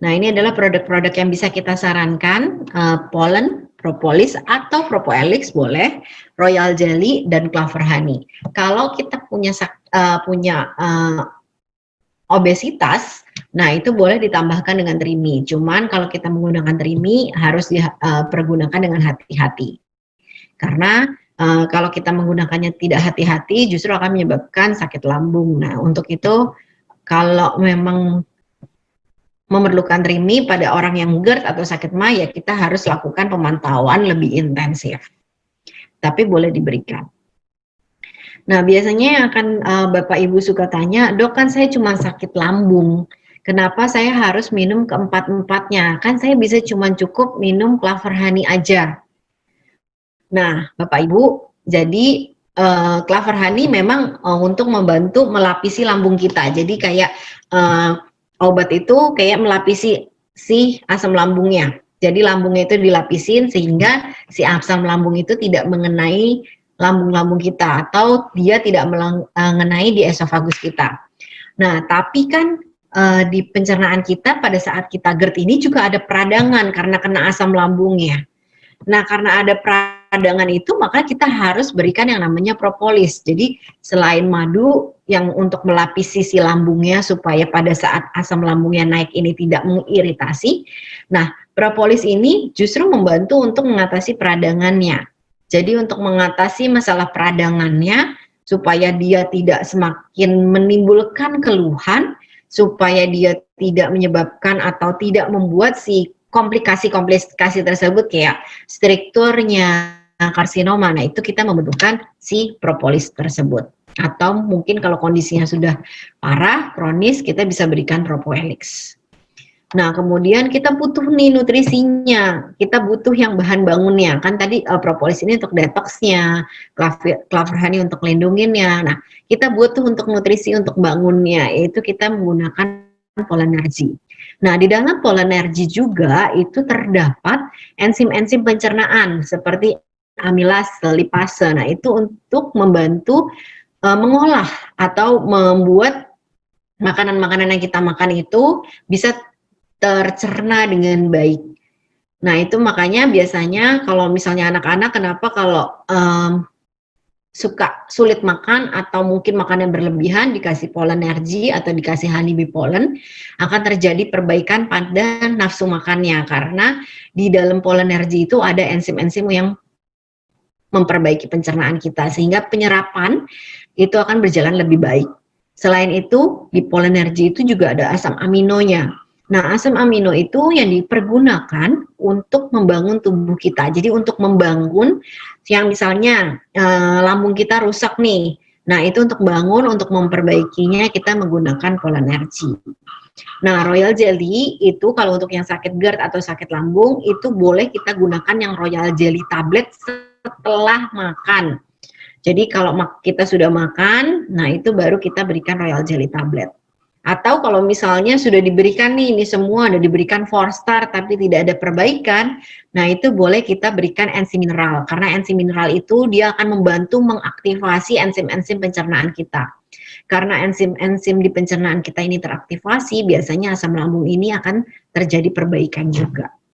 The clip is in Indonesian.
Nah, ini adalah produk-produk yang bisa kita sarankan, pollen, propolis atau propoelix boleh, royal jelly dan clover honey. Kalau kita punya obesitas, nah itu boleh ditambahkan dengan trimi. Cuman kalau kita menggunakan trimi harus dipergunakan dengan hati-hati. Karena kalau kita menggunakannya tidak hati-hati justru akan menyebabkan sakit lambung. Nah, untuk itu kalau memang memerlukan trimi pada orang yang GERD atau sakit MA, ya kita harus lakukan pemantauan lebih intensif. Tapi boleh diberikan. Nah, biasanya yang akan Bapak Ibu suka tanya, dok kan saya cuma sakit lambung, kenapa saya harus minum keempat-empatnya? Kan saya bisa cuma cukup minum clover honey aja. Nah, Bapak Ibu, jadi clover honey memang untuk membantu melapisi lambung kita. Jadi kayak obat itu kayak melapisi si asam lambungnya. Jadi lambungnya itu dilapisin sehingga si asam lambung itu tidak mengenai lambung-lambung kita atau dia tidak mengenai di esofagus kita. Nah, tapi kan di pencernaan kita pada saat kita GERD ini juga ada peradangan karena kena asam lambungnya. Nah, karena ada peradangan itu, maka kita harus berikan yang namanya propolis. Jadi, selain madu yang untuk melapisi si lambungnya supaya pada saat asam lambungnya naik ini tidak mengiritasi, nah, propolis ini justru membantu untuk mengatasi peradangannya. Jadi, untuk mengatasi masalah peradangannya, supaya dia tidak semakin menimbulkan keluhan, supaya dia tidak menyebabkan atau tidak membuat si komplikasi-komplikasi tersebut kayak strukturnya karsinoma. Nah, itu kita membutuhkan si propolis tersebut. Atau mungkin kalau kondisinya sudah parah, kronis, kita bisa berikan propoelix. Nah, kemudian kita butuh nih nutrisinya. Kita butuh yang bahan bangunnya. Kan tadi propolis ini untuk detoxnya, clover honey untuk melindunginya. Nah, kita butuh untuk nutrisi untuk bangunnya, yaitu kita menggunakan polonergi. Nah, di dalam polonergi juga itu terdapat enzim-enzim pencernaan seperti amilase, lipase. Nah, itu untuk membantu mengolah atau membuat makanan-makanan yang kita makan itu bisa tercerna dengan baik. Nah, itu makanya biasanya kalau misalnya anak-anak kenapa kalau suka sulit makan atau mungkin makan yang berlebihan dikasih polonergi atau dikasih honeybee pollen akan terjadi perbaikan pada nafsu makannya karena di dalam polonergi itu ada enzim-enzim yang memperbaiki pencernaan kita sehingga penyerapan itu akan berjalan lebih baik. Selain itu di polonergi itu juga ada asam aminonya. Nah, asam amino itu yang dipergunakan untuk membangun tubuh kita. Jadi untuk membangun yang misalnya lambung kita rusak nih. Nah, itu untuk bangun, untuk memperbaikinya kita menggunakan polonergi. Nah, royal jelly itu kalau untuk yang sakit GERD atau sakit lambung itu boleh kita gunakan yang royal jelly tablet setelah makan. Jadi kalau kita sudah makan, nah itu baru kita berikan royal jelly tablet. Atau kalau misalnya sudah diberikan nih, ini semua sudah diberikan 4-star tapi tidak ada perbaikan, nah itu boleh kita berikan enzim mineral. Karena enzim mineral itu dia akan membantu mengaktifasi enzim-enzim pencernaan kita. Karena enzim-enzim di pencernaan kita ini teraktivasi, biasanya asam lambung ini akan terjadi perbaikan juga.